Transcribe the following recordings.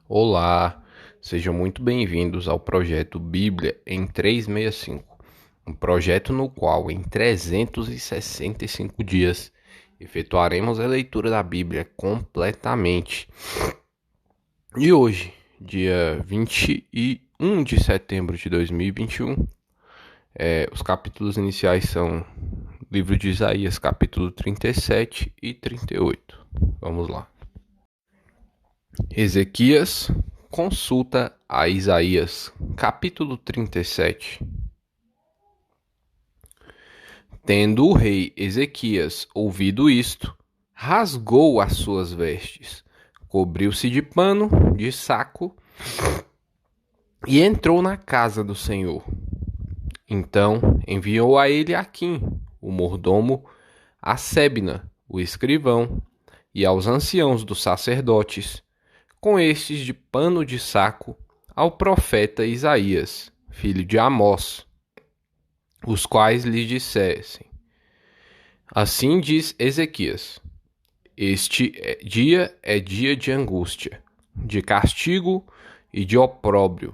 Olá, sejam muito bem-vindos ao projeto Bíblia em 365, um projeto no qual, em 365 dias, efetuaremos a leitura da Bíblia completamente. E hoje, dia 21 de setembro de 2021, os capítulos iniciais são livro de Isaías, capítulo 37 e 38. Vamos lá. Ezequias consulta a Isaías, capítulo 37. Tendo o rei Ezequias ouvido isto, rasgou as suas vestes, cobriu-se de pano, de saco, e entrou na casa do Senhor. Então enviou a ele Aquim, o mordomo, a Sebna, o escrivão, e aos anciãos dos sacerdotes, com estes de pano de saco, ao profeta Isaías, filho de Amós, os quais lhe dissessem: Assim diz Ezequias: Este dia é dia de angústia, de castigo e de opróbrio,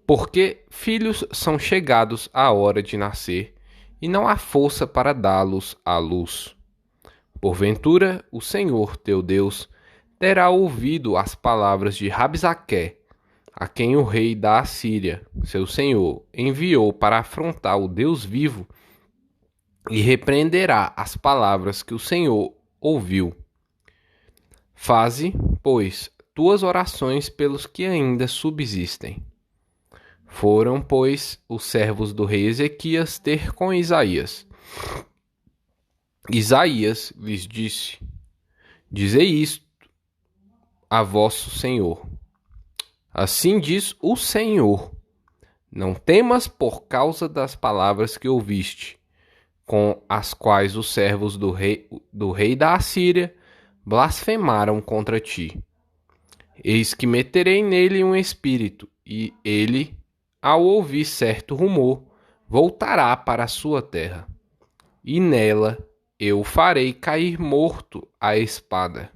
porque filhos são chegados à hora de nascer, e não há força para dá-los à luz. Porventura, o Senhor teu Deus terá ouvido as palavras de Rabsaqué, a quem o rei da Assíria, seu senhor, enviou para afrontar o Deus vivo, e repreenderá as palavras que o Senhor ouviu. Faze, pois, tuas orações pelos que ainda subsistem. Foram, pois, os servos do rei Ezequias ter com Isaías. Isaías lhes disse: Dizei isto a vosso Senhor. Assim diz o Senhor: Não temas por causa das palavras que ouviste, com as quais os servos do rei da Assíria blasfemaram contra ti. Eis que meterei nele um espírito, e ele, ao ouvir certo rumor, voltará para a sua terra. E nela eu o farei cair morto à espada.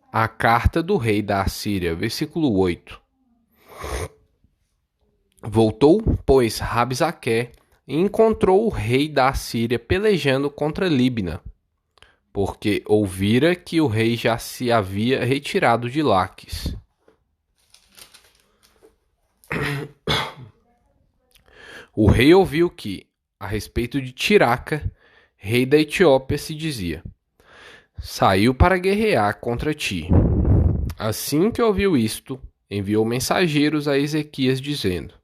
A carta do rei da Assíria, versículo 8. Voltou, pois, Rabsaqué e encontrou o rei da Assíria pelejando contra Líbina, porque ouvira que o rei já se havia retirado de Laques. O rei ouviu que, a respeito de Tiraca, rei da Etiópia, se dizia: Saiu para guerrear contra ti. Assim que ouviu isto, enviou mensageiros a Ezequias, dizendo: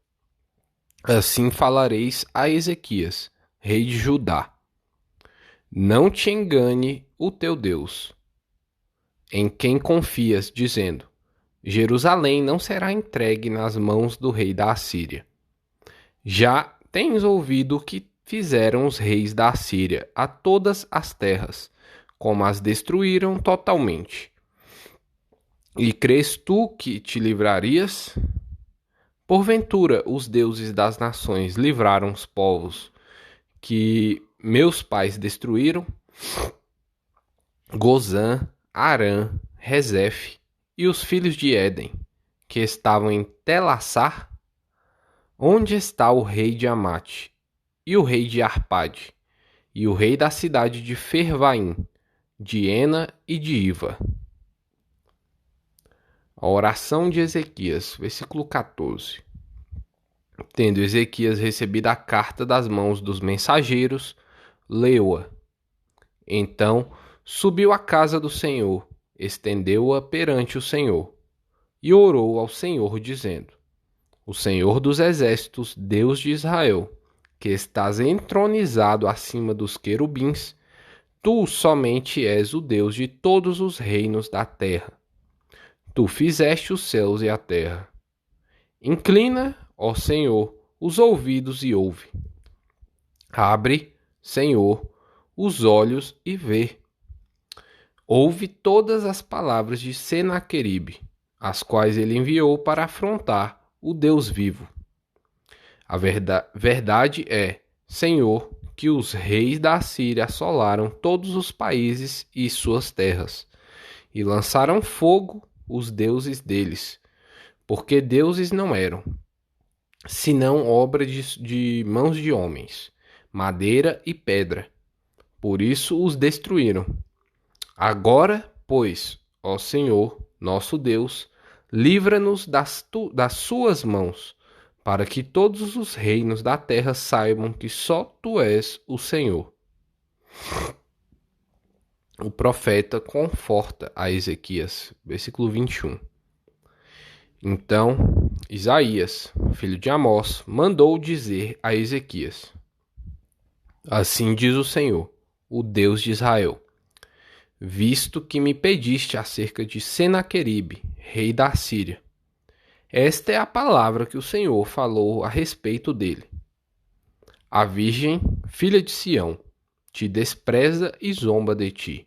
Assim falareis a Ezequias, rei de Judá: Não te engane o teu Deus, em quem confias, dizendo: Jerusalém não será entregue nas mãos do rei da Assíria. Já tens ouvido o que fizeram os reis da Assíria a todas as terras, como as destruíram totalmente. E crês tu que te livrarias? Porventura, os deuses das nações livraram os povos que meus pais destruíram? Gozã, Arã, Rezef e os filhos de Éden, que estavam em Telassar? Onde está o rei de Amate, e o rei de Arpade, e o rei da cidade de Fervaim, de Ena e de Iva? A oração de Ezequias, versículo 14. Tendo Ezequias recebido a carta das mãos dos mensageiros, leu-a. Então subiu à casa do Senhor, estendeu-a perante o Senhor, e orou ao Senhor, dizendo: O Senhor dos exércitos, Deus de Israel, que estás entronizado acima dos querubins, tu somente és o Deus de todos os reinos da terra. Tu fizeste os céus e a terra. Inclina, ó Senhor, os ouvidos e ouve. Abre, Senhor, os olhos e vê. Ouve todas as palavras de Senaqueribe, as quais ele enviou para afrontar o Deus vivo. A verdade é, Senhor, que os reis da Assíria assolaram todos os países e suas terras, e lançaram fogo os deuses deles, porque deuses não eram, senão obra de mãos de homens, madeira e pedra. Por isso os destruíram. Agora, pois, ó Senhor, nosso Deus, livra-nos das suas mãos, para que todos os reinos da terra saibam que só tu és o Senhor. O profeta conforta a Ezequias, versículo 21. Então, Isaías, filho de Amós, mandou dizer a Ezequias: Assim diz o Senhor, o Deus de Israel: Visto que me pediste acerca de Senaqueribe, rei da Síria, esta é a palavra que o Senhor falou a respeito dele. A virgem, filha de Sião, te despreza e zomba de ti.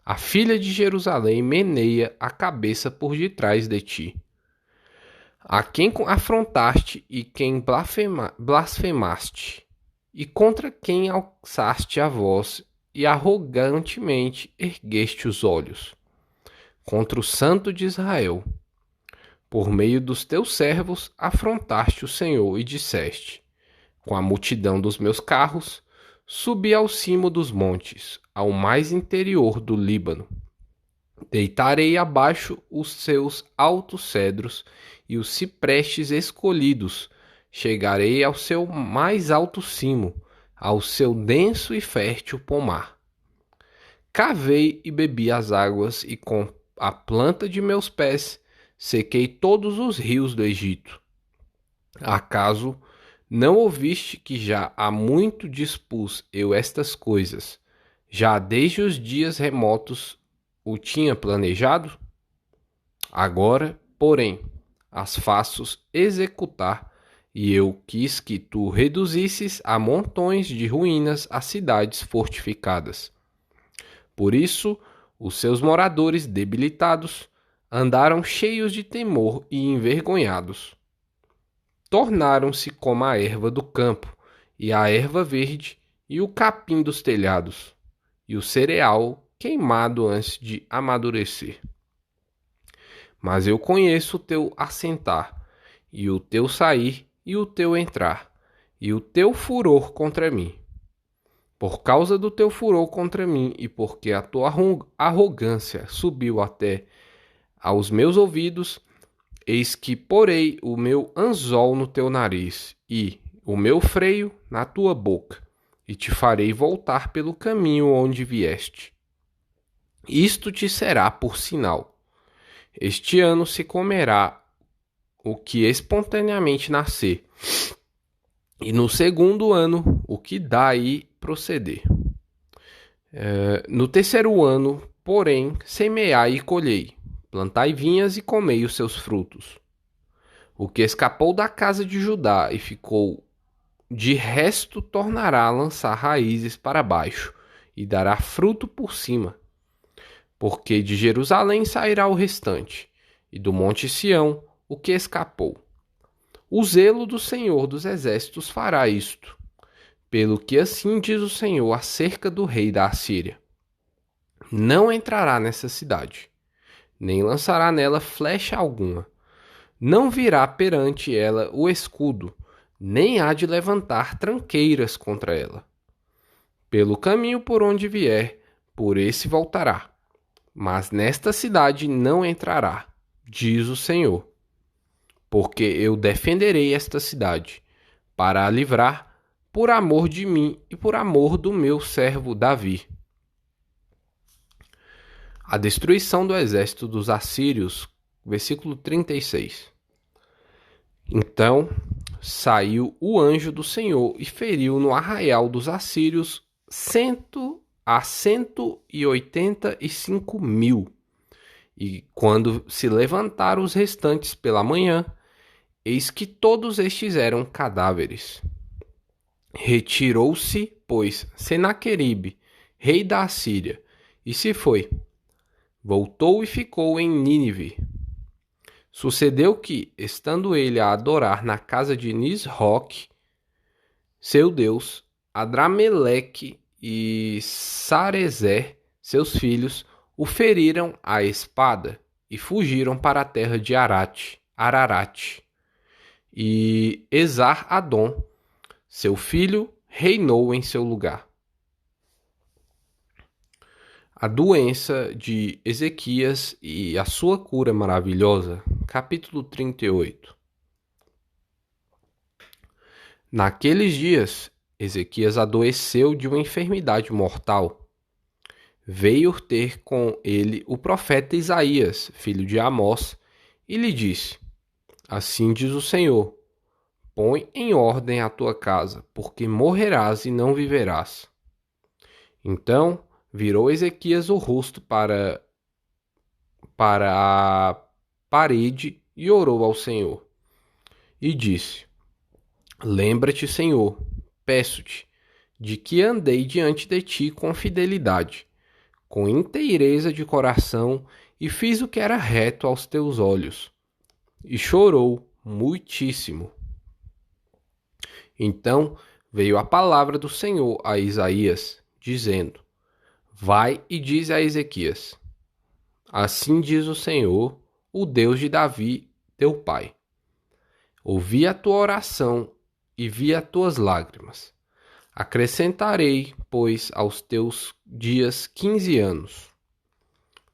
A filha de Jerusalém meneia a cabeça por detrás de ti. A quem afrontaste e quem blasfemaste, e contra quem alçaste a voz e arrogantemente ergueste os olhos, contra o Santo de Israel. Por meio dos teus servos afrontaste o Senhor e disseste: Com a multidão dos meus carros, subi ao cimo dos montes, ao mais interior do Líbano. Deitarei abaixo os seus altos cedros e os ciprestes escolhidos. Chegarei ao seu mais alto cimo, ao seu denso e fértil pomar. Cavei e bebi as águas, e com a planta de meus pés sequei todos os rios do Egito. Acaso não ouviste que já há muito dispus eu estas coisas, já desde os dias remotos o tinha planejado? Agora, porém, as faço executar, e eu quis que tu reduzisses a montões de ruínas as cidades fortificadas. Por isso, os seus moradores debilitados andaram cheios de temor e envergonhados. Tornaram-se como a erva do campo, e a erva verde, e o capim dos telhados, e o cereal queimado antes de amadurecer. Mas eu conheço o teu assentar, e o teu sair, e o teu entrar, e o teu furor contra mim. Por causa do teu furor contra mim, e porque a tua arrogância subiu até aos meus ouvidos, eis que porei o meu anzol no teu nariz, e o meu freio na tua boca, e te farei voltar pelo caminho onde vieste. Isto te será por sinal. Este ano se comerá o que espontaneamente nascer, e no segundo ano o que daí proceder. No terceiro ano, porém, semeai e colhei, plantai vinhas e comei os seus frutos. O que escapou da casa de Judá e ficou de resto tornará a lançar raízes para baixo e dará fruto por cima. Porque de Jerusalém sairá o restante, e do monte Sião o que escapou. O zelo do Senhor dos Exércitos fará isto, pelo que assim diz o Senhor acerca do rei da Assíria: Não entrará nessa cidade, nem lançará nela flecha alguma. Não virá perante ela o escudo, nem há de levantar tranqueiras contra ela. Pelo caminho por onde vier, por esse voltará. Mas nesta cidade não entrará, diz o Senhor. Porque eu defenderei esta cidade, para a livrar, por amor de mim e por amor do meu servo Davi. A destruição do exército dos assírios, versículo 36. Então saiu o anjo do Senhor e feriu no arraial dos assírios 185.000. E quando se levantaram os restantes pela manhã, eis que todos estes eram cadáveres. Retirou-se, pois, Senaqueribe, rei da Assíria, e se foi. Voltou e ficou em Nínive. Sucedeu que, estando ele a adorar na casa de Nisroque, seu deus, Adrameleque e Sarezer, seus filhos, o feriram à espada e fugiram para a terra de Ararat. E Esar-Adom, seu filho, reinou em seu lugar. A doença de Ezequias e a sua cura maravilhosa. Capítulo 38. Naqueles dias, Ezequias adoeceu de uma enfermidade mortal. Veio ter com ele o profeta Isaías, filho de Amós, e lhe disse: Assim diz o Senhor: Põe em ordem a tua casa, porque morrerás e não viverás. Então virou Ezequias o rosto para a parede e orou ao Senhor. E disse: Lembra-te, Senhor, peço-te, de que andei diante de ti com fidelidade, com inteireza de coração, e fiz o que era reto aos teus olhos. E chorou muitíssimo. Então veio a palavra do Senhor a Isaías, dizendo: Vai e diz a Ezequias: Assim diz o Senhor, o Deus de Davi, teu pai. Ouvi a tua oração e vi as tuas lágrimas. Acrescentarei, pois, aos teus dias 15 anos.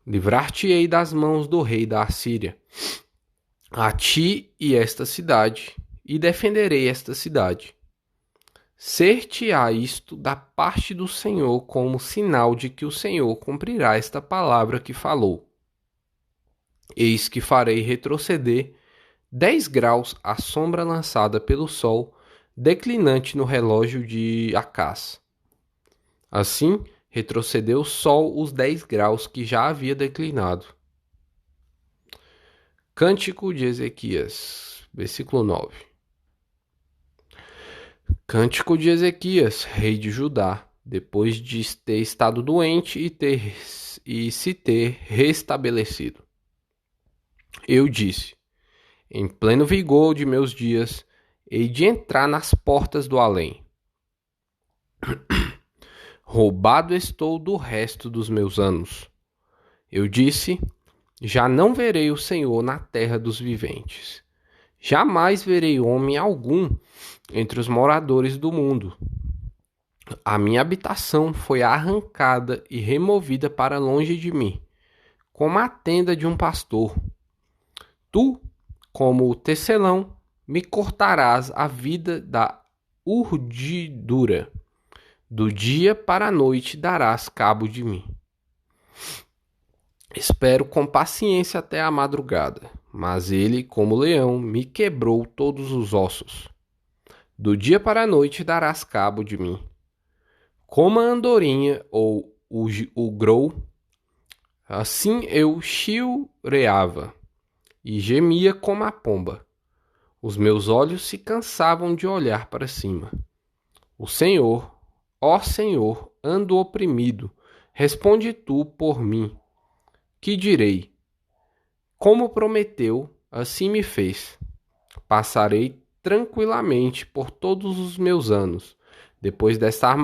Livrar-te-ei das mãos do rei da Assíria, a ti e esta cidade, e defenderei esta cidade. Ser-te-á isto da parte do Senhor como sinal de que o Senhor cumprirá esta palavra que falou. Eis que farei retroceder 10 graus a sombra lançada pelo sol, declinante no relógio de Acás. Assim, retrocedeu o sol os 10 graus que já havia declinado. Cântico de Ezequias, versículo 9. Cântico de Ezequias, rei de Judá, depois de ter estado doente e se ter restabelecido. Eu disse: em pleno vigor de meus dias, hei de entrar nas portas do além. Roubado estou do resto dos meus anos. Eu disse: já não verei o Senhor na terra dos viventes. Jamais verei homem algum entre os moradores do mundo. A minha habitação foi arrancada e removida para longe de mim, como a tenda de um pastor. Tu, como o tecelão, me cortarás a vida da urdidura. Do dia para a noite darás cabo de mim. Espero com paciência até a madrugada, mas ele, como leão, me quebrou todos os ossos. Do dia para a noite darás cabo de mim. Como a andorinha ou o grou, assim eu chilreava e gemia como a pomba. Os meus olhos se cansavam de olhar para cima. O Senhor, ó Senhor, ando oprimido. Responde tu por mim. Que direi? Como prometeu, assim me fez. Passarei tranquilamente por todos os meus anos, depois desta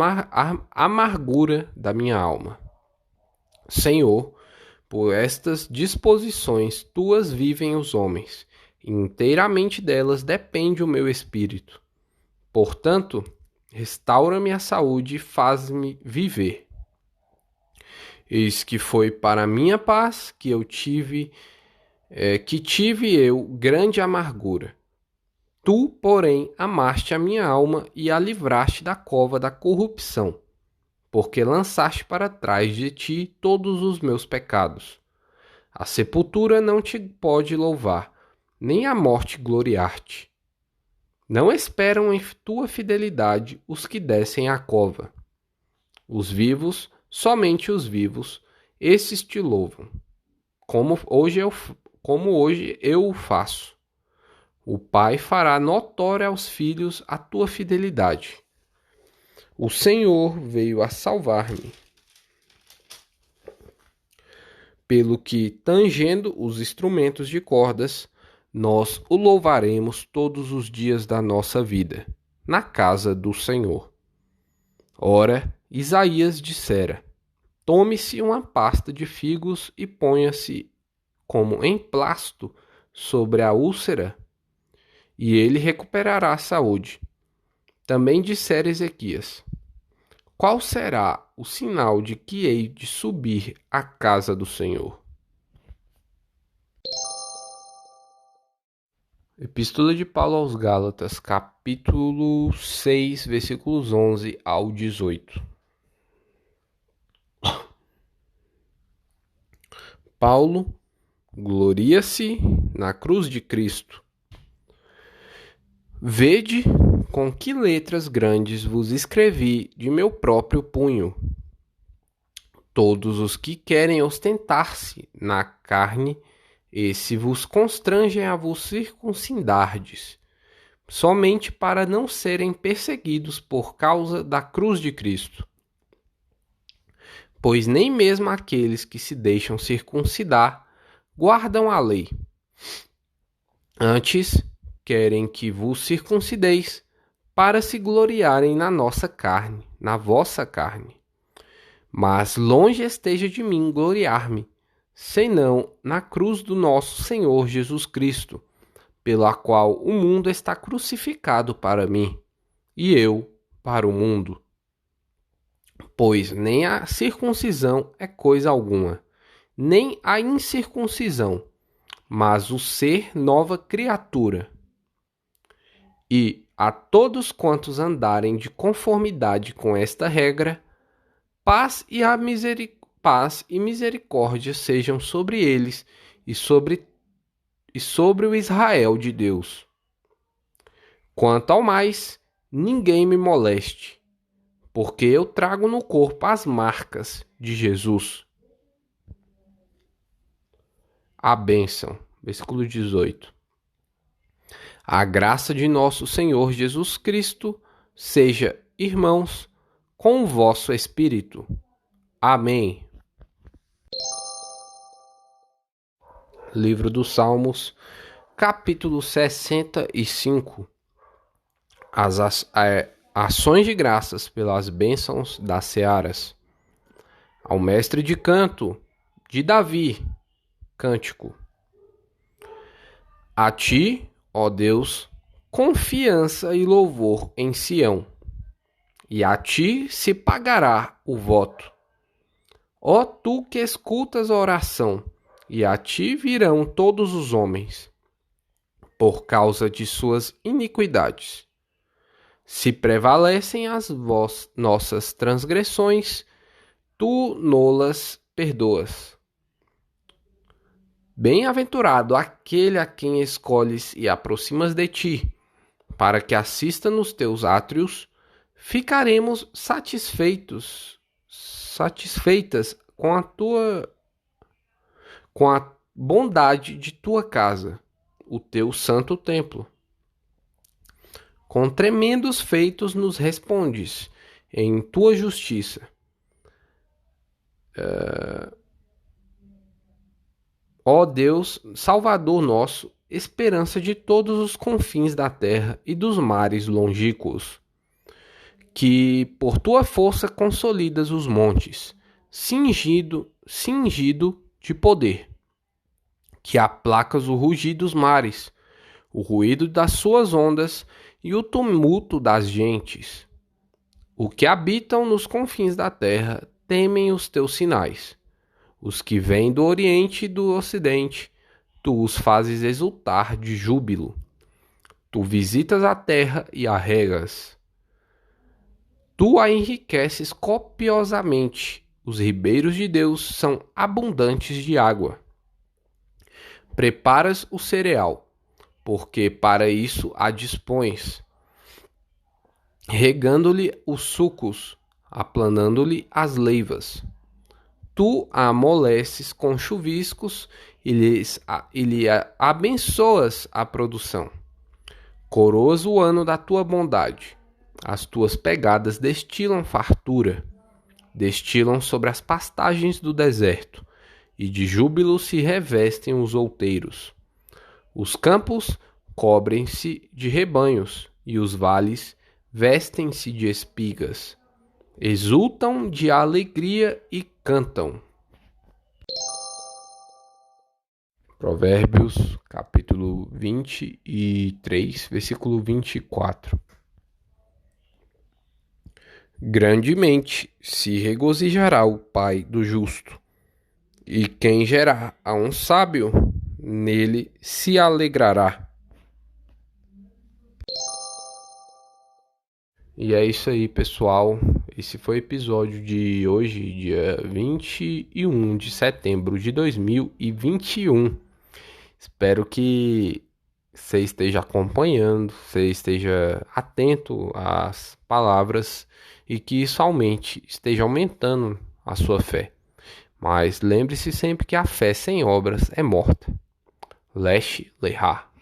amargura da minha alma. Senhor, por estas disposições tuas vivem os homens, e inteiramente delas depende o meu espírito. Portanto, restaura-me a saúde e faz-me viver. Eis que foi para a minha paz que tive eu grande amargura. Tu, porém, amaste a minha alma e a livraste da cova da corrupção, porque lançaste para trás de ti todos os meus pecados. A sepultura não te pode louvar, nem a morte gloriar-te. Não esperam em tua fidelidade os que descem à cova. Os vivos, somente os vivos, esses te louvam, como hoje eu o faço. O Pai fará notória aos filhos a tua fidelidade. O Senhor veio a salvar-me. Pelo que, tangendo os instrumentos de cordas, nós o louvaremos todos os dias da nossa vida, na casa do Senhor. Ora, Isaías dissera: Tome-se uma pasta de figos e ponha-se como emplasto sobre a úlcera, e ele recuperará a saúde. Também dissera Ezequias: Qual será o sinal de que hei de subir à casa do Senhor? Epístola de Paulo aos Gálatas, capítulo 6, versículos 11 ao 18. Paulo gloria-se na cruz de Cristo. Vede com que letras grandes vos escrevi de meu próprio punho. Todos os que querem ostentar-se na carne, esse vos constrangem a vos circuncidardes, somente para não serem perseguidos por causa da cruz de Cristo. Pois nem mesmo aqueles que se deixam circuncidar guardam a lei. Antes, querem que vos circuncideis, para se gloriarem na nossa carne, na vossa carne. Mas longe esteja de mim gloriar-me, senão na cruz do nosso Senhor Jesus Cristo, pela qual o mundo está crucificado para mim, e eu para o mundo. Pois nem a circuncisão é coisa alguma, nem a incircuncisão, mas o ser nova criatura. E a todos quantos andarem de conformidade com esta regra, paz e misericórdia sejam sobre eles e sobre o Israel de Deus. Quanto ao mais, ninguém me moleste, porque eu trago no corpo as marcas de Jesus. A bênção, versículo 18. A graça de nosso Senhor Jesus Cristo seja, irmãos, com o vosso espírito. Amém. Livro dos Salmos, capítulo 65. Ações de graças pelas bênçãos das searas. Ao mestre de canto, de Davi, cântico. A ti, ó Deus, confiança e louvor em Sião, e a ti se pagará o voto. Ó tu que escutas a oração, e a ti virão todos os homens, por causa de suas iniquidades. Se prevalecem as nossas transgressões, tu nolas perdoas. Bem-aventurado aquele a quem escolhes e aproximas de ti, para que assista nos teus átrios, ficaremos satisfeitas com a bondade de tua casa, o teu santo templo. Com tremendos feitos nos respondes, em tua justiça. Ó Deus, Salvador nosso, esperança de todos os confins da terra e dos mares longínquos, que por tua força consolidas os montes, cingido de poder, que aplacas o rugir dos mares, o ruído das suas ondas e o tumulto das gentes. O que habitam nos confins da terra temem os teus sinais. Os que vêm do Oriente e do Ocidente, tu os fazes exultar de júbilo. Tu visitas a terra e a regas. Tu a enriqueces copiosamente. Os ribeiros de Deus são abundantes de água. Preparas o cereal, porque para isso a dispões, regando-lhe os sucos, aplanando-lhe as leivas. Tu a amoleces com chuviscos e lhe abençoas a produção. Coroas o ano da tua bondade. As tuas pegadas destilam fartura, destilam sobre as pastagens do deserto, e de júbilo se revestem os outeiros. Os campos cobrem-se de rebanhos, e os vales vestem-se de espigas. exultam de alegria e cantam. Provérbios, capítulo 23, versículo 24. Grandemente se regozijará o pai do justo, e quem gerar a um sábio, nele se alegrará. E é isso aí, pessoal. Esse foi o episódio de hoje, dia 21 de setembro de 2021. Espero que você esteja acompanhando, você esteja atento às palavras e que isso esteja aumentando a sua fé. Mas lembre-se sempre que a fé sem obras é morta. Lesh Lehar.